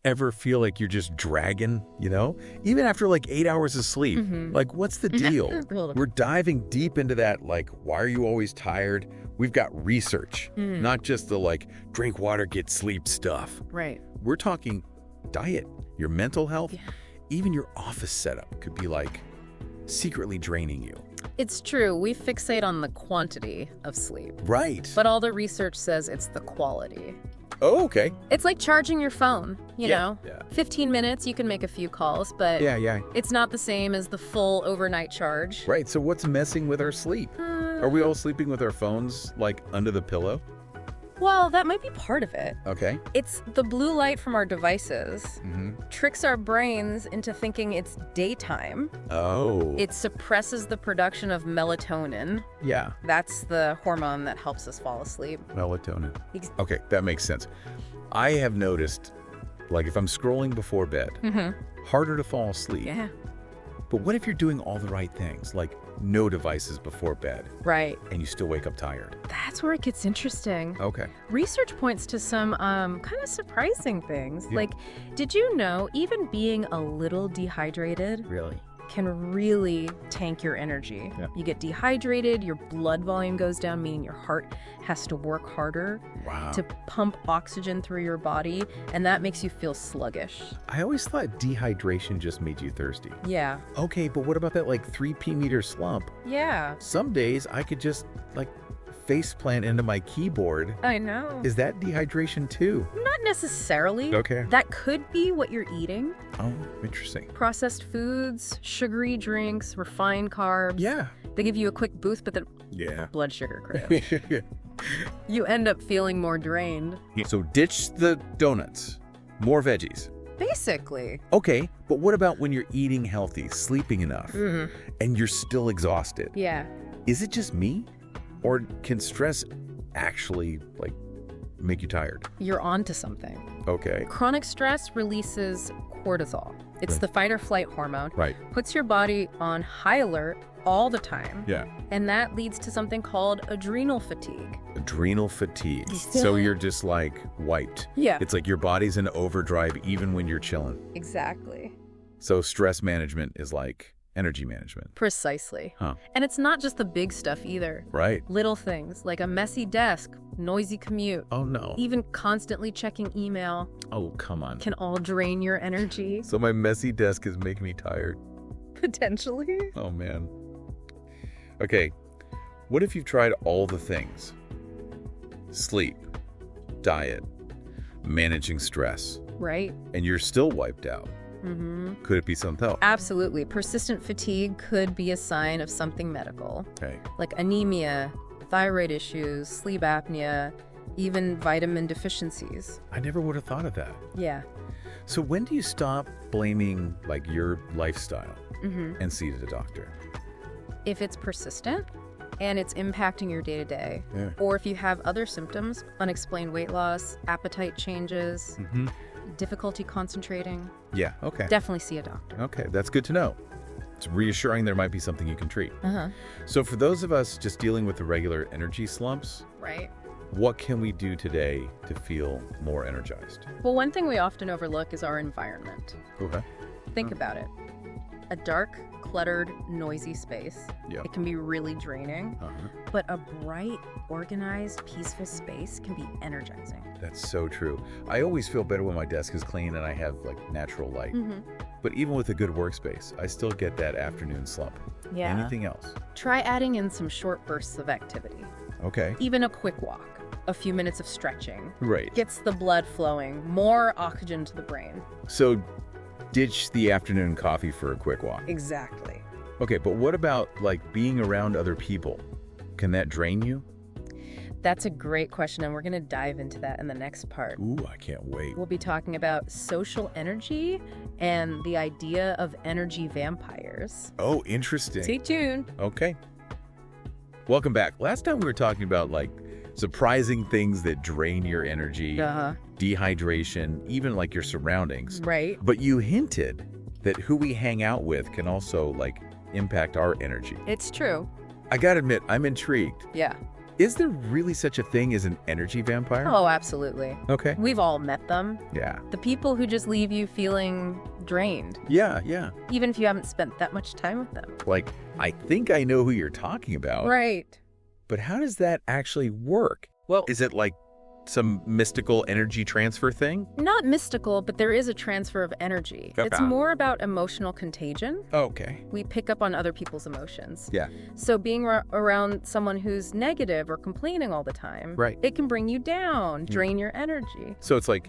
ever feel like you're just dragging, Even after like 8 hours of sleep, like what's the deal? We're diving deep into that, like, why are you always tired? We've got research, not just the like, drink water, get sleep stuff. Right. We're talking diet, your mental health, even your office setup could be like secretly draining you. It's true. We fixate on the quantity of sleep. Right. But all the research says it's the quality. Oh, okay. It's like charging your phone, you know? Yeah. 15 minutes, you can make a few calls, but it's not the same as the full overnight charge. Right. So what's messing with our sleep? Are we all sleeping with our phones, like, under the pillow? Well, that might be part of it. Okay. It's the blue light from our devices tricks our brains into thinking it's daytime. Oh. It suppresses the production of melatonin. Yeah. That's the hormone that helps us fall asleep. Melatonin. Okay, that makes sense. I have noticed, like, if I'm scrolling before bed, harder to fall asleep. Yeah. But what if you're doing all the right things, like no devices before bed? Right. And you still wake up tired? That's where it gets interesting. Okay. Research points to some kind of surprising things. Yeah. Like, did you know even being a little dehydrated Really? can really tank your energy? Yeah. You get dehydrated, your blood volume goes down, meaning your heart has to work harder to pump oxygen through your body, and that makes you feel sluggish. I always thought dehydration just made you thirsty. Yeah. Okay, but what about that, like, 3 p-meter slump? Yeah. Some days I could just, like, face plant into my keyboard. I know. Is that dehydration too? Not necessarily. Okay. That could be what you're eating. Oh, interesting. Processed foods, sugary drinks, refined carbs. Yeah. They give you a quick boost, but then blood sugar crash. You end up feeling more drained. So ditch the donuts. More veggies. Basically. Okay, but what about when you're eating healthy, sleeping enough, and you're still exhausted? Yeah. Is it just me? Or can stress actually, like, make you tired? You're onto something. Okay. Chronic stress releases cortisol. It's the fight or flight hormone. Right. Puts your body on high alert all the time. Yeah. And that leads to something called adrenal fatigue. Adrenal fatigue. So you're just, like, wiped. Yeah. It's like your body's in overdrive even when you're chilling. Exactly. So stress management is like energy management. Precisely. Huh. And it's not just the big stuff either. Right. Little things like a messy desk, noisy commute, Oh, no. even constantly checking email Oh, come on. can all drain your energy. So my messy desk is making me tired. Potentially. Oh, man. Okay. What if you've tried all the things? Sleep, diet, managing stress, Right? and you're still wiped out? Could it be something else? Absolutely. Persistent fatigue could be a sign of something medical, Okay. like anemia, thyroid issues, sleep apnea, even vitamin deficiencies. I never would have thought of that. Yeah. So when do you stop blaming, like, your lifestyle and see the doctor? If it's persistent and it's impacting your day-to-day, Yeah. or if you have other symptoms, unexplained weight loss, appetite changes, difficulty concentrating, Yeah, okay. definitely see a doctor. Okay, that's good to know. It's reassuring there might be something you can treat. Uh-huh. So for those of us just dealing with the regular energy slumps, Right. what can we do today to feel more energized? Well, one thing we often overlook is our environment. Okay. Think about it. A dark, cluttered, noisy space. Yeah. It can be really draining, but a bright, organized, peaceful space can be energizing. That's so true. I always feel better when my desk is clean and I have, like, natural light. But even with a good workspace, I still get that afternoon slump. Yeah. Anything else? Try adding in some short bursts of activity. Okay. Even a quick walk, a few minutes of stretching. Right. Gets the blood flowing, more oxygen to the brain. So ditch the afternoon coffee for a quick walk. Exactly. Okay, but what about, like, being around other people? Can that drain you? That's a great question, and we're going to dive into that in the next part. Ooh, I can't wait. We'll be talking about social energy and the idea of energy vampires. Oh, interesting. Stay tuned. Okay. Welcome back. Last time we were talking about, like, surprising things that drain your energy, dehydration, even, like, your surroundings. Right. But you hinted that who we hang out with can also, like, impact our energy. It's true. I gotta admit, I'm intrigued. Yeah. Is there really such a thing as an energy vampire? Oh, absolutely. Okay. We've all met them. Yeah. The people who just leave you feeling drained. Yeah, yeah. Even if you haven't spent that much time with them. Like, I think I know who you're talking about. Right. But how does that actually work? Well, is it like some mystical energy transfer thing? Not mystical, but there is a transfer of energy. Okay. It's more about emotional contagion. Okay. We pick up on other people's emotions. Yeah. So being around someone who's negative or complaining all the time, Right. it can bring you down, drain your energy. So it's like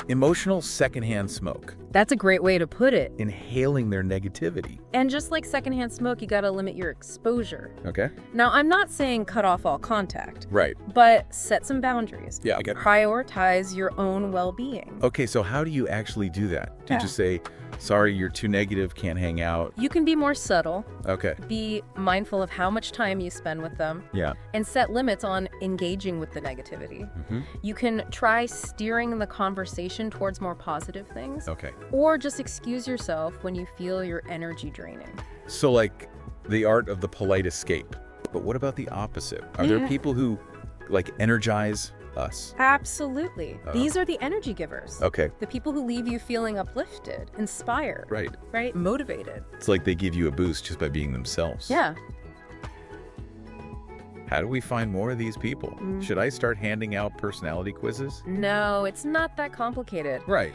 emotional secondhand smoke, That's a great way to put it. inhaling their negativity. And just like secondhand smoke, you got to limit your exposure. Okay. Now, I'm not saying cut off all contact, Right. but set some boundaries. Yeah, I get it. Prioritize your own well-being. Okay, so how do you actually do that? Do you Yeah. just say, sorry, you're too negative, can't hang out? You can be more subtle, Okay. be mindful of how much time you spend with them, Yeah. and set limits on engaging with the negativity. Mm-hmm. You can try steering the conversation towards more positive things, Okay. or just excuse yourself when you feel your energy draining. So like the art of the polite escape. But what about the opposite? Are there people who like energize us? Absolutely. These are the energy givers. Okay. The people who leave you feeling uplifted, inspired, Right. motivated. It's like they give you a boost just by being themselves. Yeah. How do we find more of these people? Mm. Should I start handing out personality quizzes? No, it's not that complicated. Right.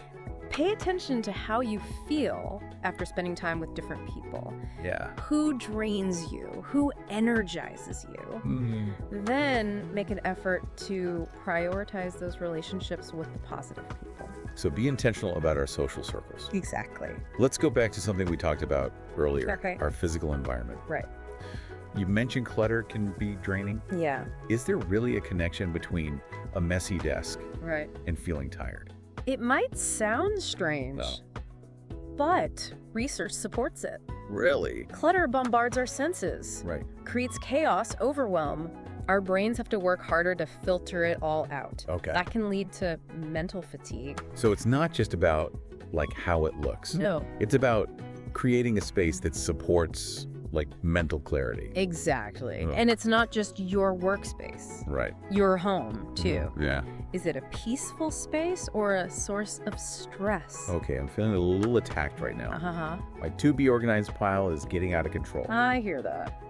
Pay attention to how you feel after spending time with different people. Yeah. Who drains you? Who energizes you? Mm. Then make an effort to prioritize those relationships with the positive people. So be intentional about our social circles. Exactly. Let's go back to something we talked about earlier, Okay. our physical environment. Right. You mentioned clutter can be draining. Yeah. Is there really a connection between a messy desk Right. and feeling tired? It might sound strange, No. but research supports it. Really? Clutter bombards our senses, Right. creates chaos, overwhelm. Our brains have to work harder to filter it all out. Okay. That can lead to mental fatigue. So it's not just about like how it looks. No. It's about creating a space that supports like mental clarity. Exactly. Oh. And it's not just your workspace, Right. your home, too. Yeah. Is it a peaceful space or a source of stress? Okay, I'm feeling a little attacked right now. Uh-huh. My to-be organized pile is getting out of control. I hear that.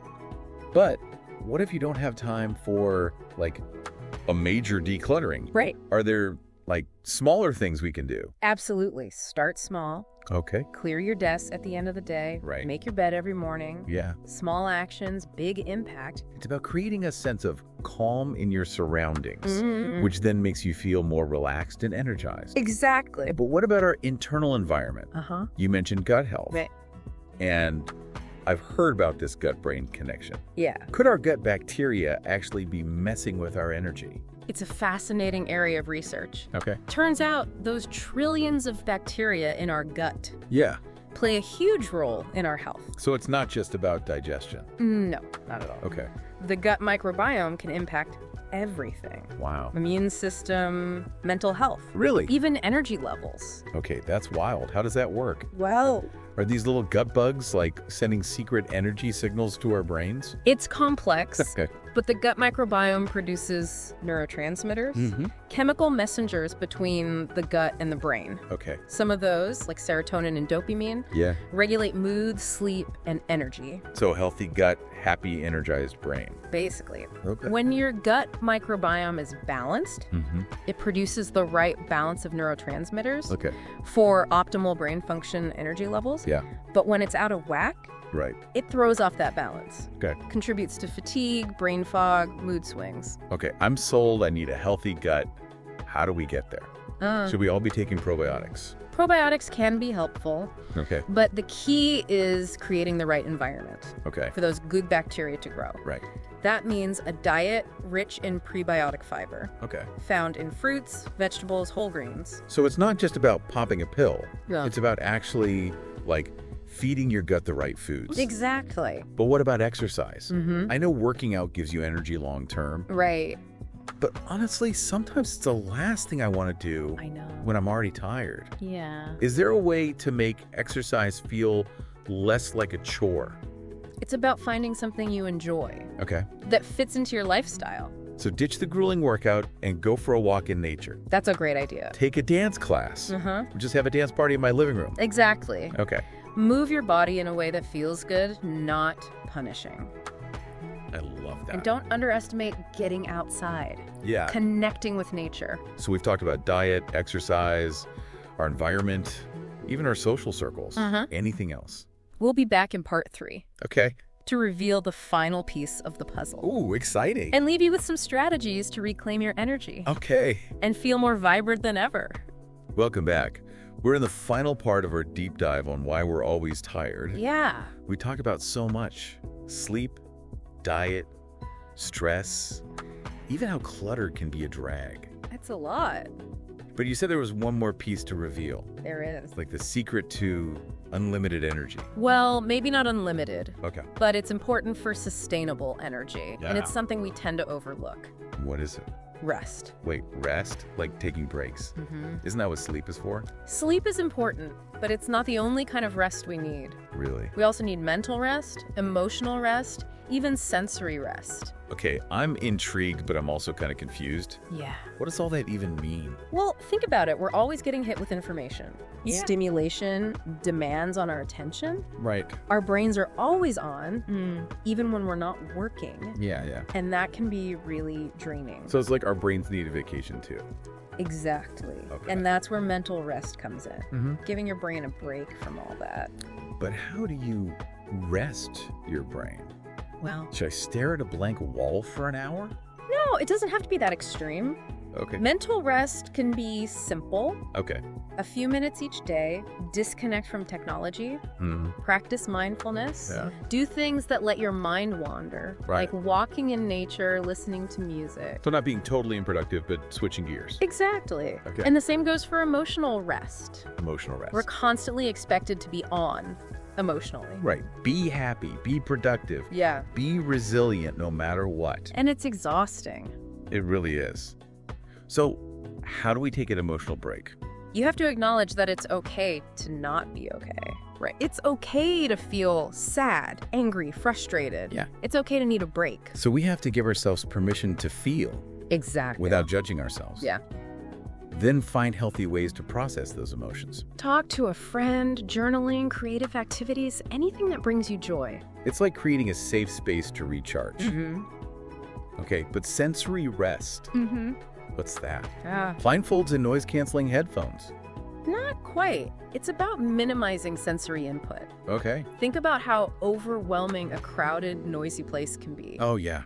But what if you don't have time for like a major decluttering? Right. Are there like smaller things we can do? Absolutely. Start small. Okay. Clear your desk at the end of the day. Right. Make your bed every morning. Yeah. Small actions, big impact. It's about creating a sense of calm in your surroundings, Mm-hmm. which then makes you feel more relaxed and energized. Exactly. But what about our internal environment? Uh-huh. You mentioned gut health. Right. And I've heard about this gut-brain connection. Yeah. Could our gut bacteria actually be messing with our energy? It's a fascinating area of research. Okay. Turns out those trillions of bacteria in our gut Yeah. play a huge role in our health. So it's not just about digestion. No, not at all. Okay. The gut microbiome can impact everything. Wow. Immune system, mental health, Really? even energy levels. Okay, that's wild. How does that work? Well, Are these little gut bugs like sending secret energy signals to our brains? it's complex, Okay. but the gut microbiome produces neurotransmitters, Mm-hmm. chemical messengers between the gut and the brain. Okay. Some of those, like serotonin and dopamine, Yeah. regulate mood, sleep, and energy, So healthy gut, happy, energized brain. basically. Okay. When your gut microbiome is balanced, Mm-hmm. it produces the right balance of neurotransmitters Okay. for optimal brain function energy levels. Yeah. But when it's out of whack, Right. it throws off that balance. Okay. Contributes to fatigue, brain fog, mood swings. Okay. I'm sold. I need a healthy gut. How do we get there? Should we all be taking probiotics? Probiotics can be helpful, Okay. but the key is creating the right environment Okay. for those good bacteria to grow. Right. That means a diet rich in prebiotic fiber, Okay. found in fruits, vegetables, whole grains. So it's not just about popping a pill. Yeah. It's about actually like feeding your gut the right foods. Exactly. But what about exercise? Mm-hmm. I know working out gives you energy long term, Right. but honestly, sometimes it's the last thing I want to do I know. when I'm already tired. Yeah. Is there a way to make exercise feel less like a chore? It's about finding something you enjoy Okay. that fits into your lifestyle. So ditch the grueling workout and go for a walk in nature. That's a great idea. Take a dance class. Or just have a dance party in my living room. Exactly. Okay. Move your body in a way that feels good, not punishing. I love that. And don't underestimate getting outside. Yeah. Connecting with nature. So we've talked about diet, exercise, our environment, even our social circles. Anything else? We'll be back in part 3. Okay. To reveal the final piece of the puzzle. Ooh, exciting. And leave you with some strategies to reclaim your energy. Okay. And feel more vibrant than ever. Welcome back. We're in the final part of our deep dive on why we're always tired. Yeah. We talk about so much. Sleep, diet, stress, even how clutter can be a drag. It's a lot. But you said there was one more piece to reveal. There is. Like the secret to unlimited energy. Well, maybe not unlimited. Okay. But it's important for sustainable energy. Yeah. And it's something we tend to overlook. What is it? Rest. Wait, rest? Like taking breaks? Isn't that what sleep is for? Sleep is important, but it's not the only kind of rest we need. Really? We also need mental rest, emotional rest, even sensory rest. Okay, I'm intrigued, but I'm also kind of confused. Yeah. What does all that even mean? Well, think about it. We're always getting hit with information. Yeah. Stimulation demands on our attention. Right. Our brains are always on, even when we're not working. Yeah. And that can be really draining. So it's like our brains need a vacation too. Exactly. Okay. And that's where mental rest comes in. Giving your brain a break from all that. But how do you rest your brain? Well, Should I stare at a blank wall for an hour? no, it doesn't have to be that extreme. Okay. Mental rest can be simple. Okay. A few minutes each day, disconnect from technology, practice mindfulness, Yeah. do things that let your mind wander, Right. like walking in nature, listening to music. So not being totally unproductive, but switching gears. Exactly. Okay. And the same goes for emotional rest. Emotional rest. We're constantly expected to be on emotionally. Right. Be happy. Be productive. Yeah. Be resilient no matter what. And it's exhausting. It really is. So how do we take an emotional break? You have to acknowledge that it's okay to not be okay. Right. It's okay to feel sad, angry, frustrated. Yeah. It's okay to need a break. So we have to give ourselves permission to feel Exactly. without judging ourselves. Yeah. Then find healthy ways to process those emotions. Talk to a friend, journaling, creative activities, anything that brings you joy. It's like creating a safe space to recharge. Okay, but sensory rest. What's that? Blindfolds and noise-canceling headphones. Not quite. It's about minimizing sensory input. Okay. Think about how overwhelming a crowded, noisy place can be. Oh, yeah.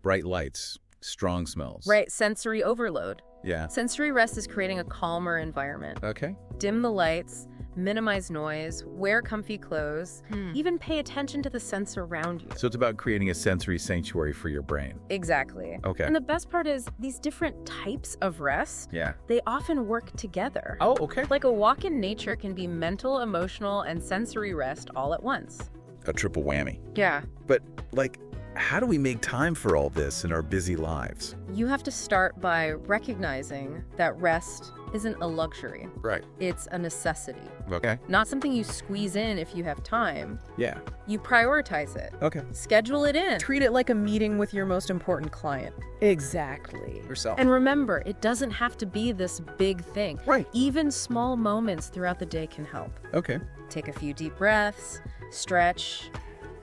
Bright lights, strong smells. Right, sensory overload. Yeah. Sensory rest is creating a calmer environment. Okay. Dim the lights, minimize noise, wear comfy clothes, even pay attention to the sense around you. So it's about creating a sensory sanctuary for your brain. Exactly. Okay. And the best part is these different types of rest, Yeah. they often work together. Oh, okay. Like a walk in nature can be mental, emotional, and sensory rest all at once. A triple whammy. Yeah. But, like, how do we make time for all this in our busy lives? You have to start by recognizing that rest isn't a luxury. Right. It's a necessity. Okay. Not something you squeeze in if you have time. Yeah. You prioritize it. Okay. Schedule it in. Treat it like a meeting with your most important client. Exactly. Yourself. And remember, it doesn't have to be this big thing. Right. Even small moments throughout the day can help. Okay. Take a few deep breaths, stretch,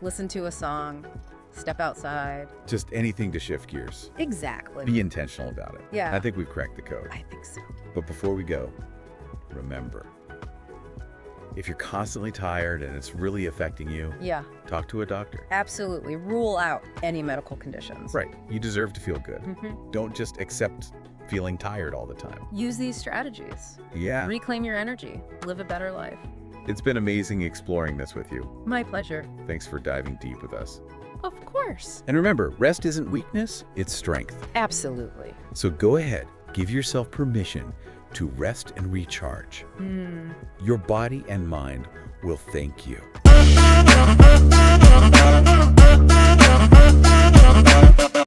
listen to a song, step outside. Just anything to shift gears. Exactly. Be intentional about it. Yeah. I think we've cracked the code. I think so. But before we go, remember, if you're constantly tired and it's really affecting you, Yeah, talk to a doctor. absolutely. Rule out any medical conditions. Right. You deserve to feel good. Don't just accept feeling tired all the time. Use these strategies. Yeah. Reclaim your energy. Live a better life. It's been amazing exploring this with you. My pleasure. Thanks for diving deep with us. Of course. And remember, rest isn't weakness, it's strength. Absolutely. So go ahead, give yourself permission to rest and recharge. Your body and mind will thank you.